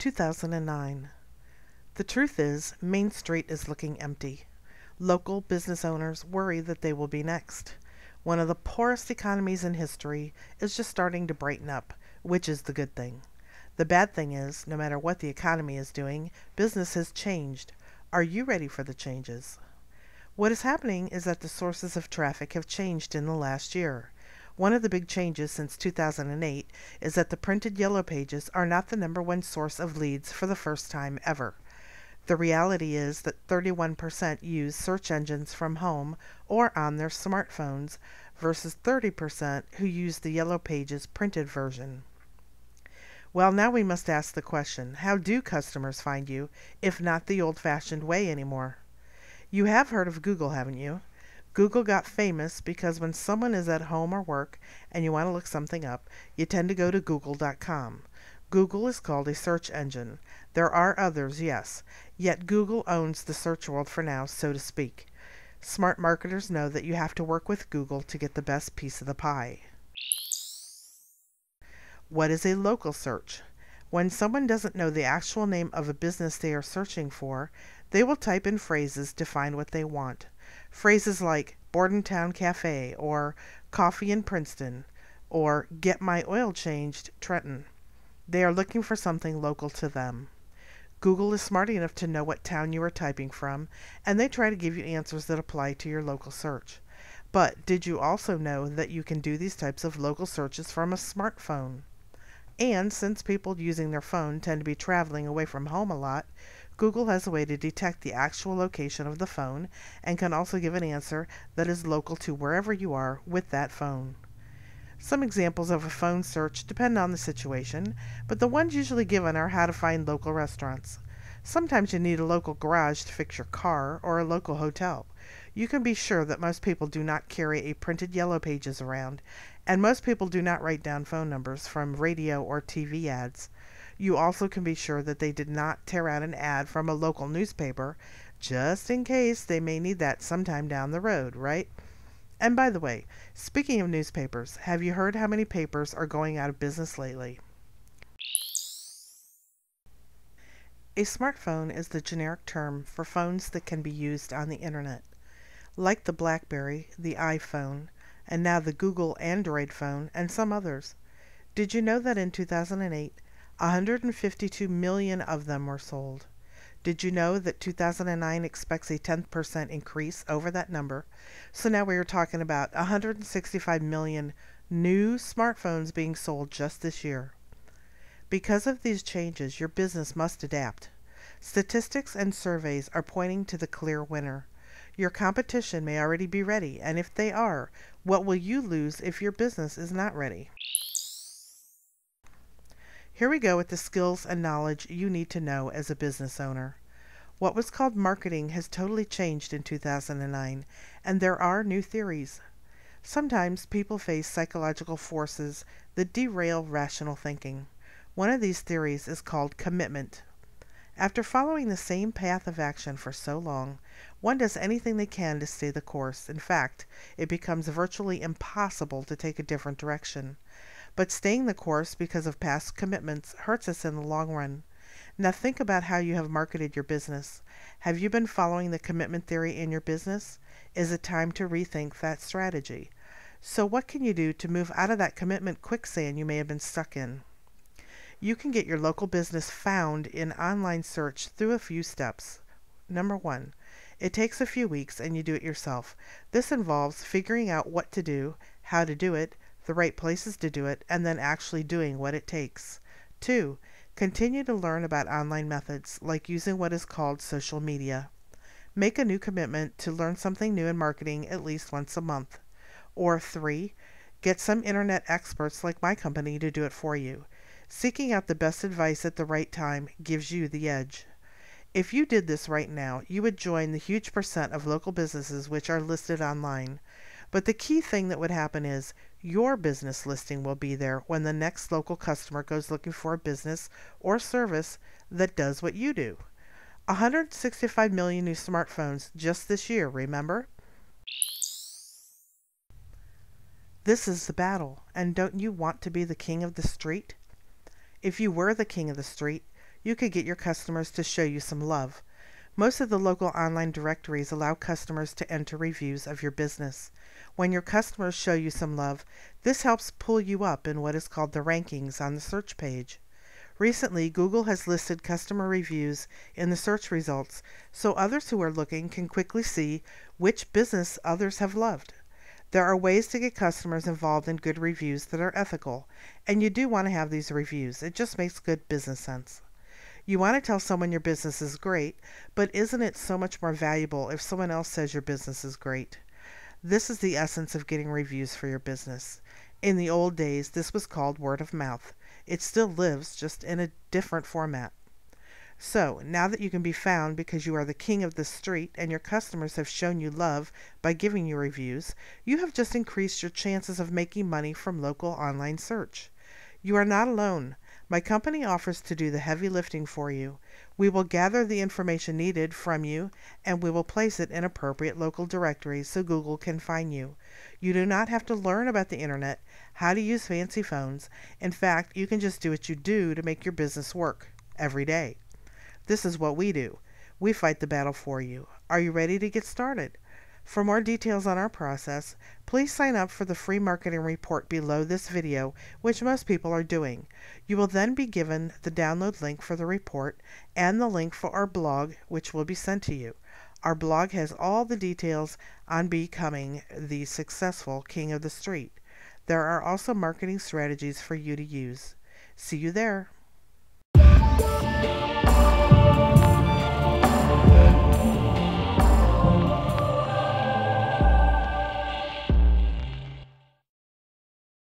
2009. The truth is, Main Street is looking empty. Local business owners worry that they will be next. One of the poorest economies in history is just starting to brighten up, which is the good thing. The bad thing is, no matter what the economy is doing, business has changed. Are you ready for the changes? What is happening is that the sources of traffic have changed in the last year. One of the big changes since 2008 is that the printed yellow pages are not the #1 source of leads for the first time ever. The reality is that 31% use search engines from home or on their smartphones versus 30% who use the yellow pages printed version. Well, now we must ask the question, how do customers find you, if not the old-fashioned way anymore? You have heard of Google, haven't you? Google got famous because when someone is at home or work and you want to look something up, you tend to go to google.com. Google is called a search engine. There are others, yes, yet Google owns the search world for now, so to speak. Smart marketers know that you have to work with Google to get the best piece of the pie. What is a local search? When someone doesn't know the actual name of a business they are searching for, they will type in phrases to find what they want. Phrases like Bordentown Cafe or Coffee in Princeton or Get My Oil Changed Trenton. They are looking for something local to them. Google is smart enough to know what town you are typing from, and they try to give you answers that apply to your local search. But did you also know that you can do these types of local searches from a smartphone? And since people using their phone tend to be traveling away from home a lot, Google has a way to detect the actual location of the phone and can also give an answer that is local to wherever you are with that phone. Some examples of a phone search depend on the situation, but the ones usually given are how to find local restaurants. Sometimes you need a local garage to fix your car or a local hotel. You can be sure that most people do not carry a printed yellow pages around, and most people do not write down phone numbers from radio or TV ads. You also can be sure that they did not tear out an ad from a local newspaper, just in case they may need that sometime down the road, right? And by the way, speaking of newspapers, have you heard how many papers are going out of business lately? A smartphone is the generic term for phones that can be used on the internet. Like the BlackBerry, the iPhone, and now the Google Android phone, and some others. Did you know that in 2008, 152 million of them were sold? Did you know that 2009 expects a 10% increase over that number? So now we are talking about 165 million new smartphones being sold just this year. Because of these changes, your business must adapt. Statistics and surveys are pointing to the clear winner. Your competition may already be ready, and if they are, what will you lose if your business is not ready? Here we go with the skills and knowledge you need to know as a business owner. What was called marketing has totally changed in 2009, and there are new theories. Sometimes people face psychological forces that derail rational thinking. One of these theories is called commitment. After following the same path of action for so long, one does anything they can to stay the course. In fact, it becomes virtually impossible to take a different direction. But staying the course because of past commitments hurts us in the long run. Now think about how you have marketed your business. Have you been following the commitment theory in your business? Is it time to rethink that strategy? So what can you do to move out of that commitment quicksand you may have been stuck in? You can get your local business found in online search through a few steps. Number 1, it takes a few weeks and you do it yourself. This involves figuring out what to do, how to do it, the right places to do it, and then actually doing what it takes. 2, continue to learn about online methods, like using what is called social media. Make a new commitment to learn something new in marketing at least once a month. Or 3, get some internet experts like my company to do it for you. Seeking out the best advice at the right time gives you the edge. If you did this right now, you would join the huge percent of local businesses which are listed online. But the key thing that would happen is your business listing will be there when the next local customer goes looking for a business or service that does what you do. 165 million new smartphones just this year, remember? This is the battle, and don't you want to be the king of the street? If you were the king of the street, you could get your customers to show you some love. Most of the local online directories allow customers to enter reviews of your business. When your customers show you some love, this helps pull you up in what is called the rankings on the search page. Recently, Google has listed customer reviews in the search results, so others who are looking can quickly see which business others have loved. There are ways to get customers involved in good reviews that are ethical, and you do want to have these reviews. It just makes good business sense. You want to tell someone your business is great, but isn't it so much more valuable if someone else says your business is great? This is the essence of getting reviews for your business. In the old days, this was called word of mouth. It still lives, just in a different format. So, now that you can be found because you are the king of the street and your customers have shown you love by giving you reviews, you have just increased your chances of making money from local online search. You are not alone. My company offers to do the heavy lifting for you. We will gather the information needed from you and we will place it in appropriate local directories so Google can find you. You do not have to learn about the internet, how to use fancy phones. In fact, you can just do what you do to make your business work every day. This is what we do. We fight the battle for you. Are you ready to get started? For more details on our process, please sign up for the free marketing report below this video, which most people are doing. You will then be given the download link for the report and the link for our blog, which will be sent to you. Our blog has all the details on becoming the successful king of the street. There are also marketing strategies for you to use. See you there.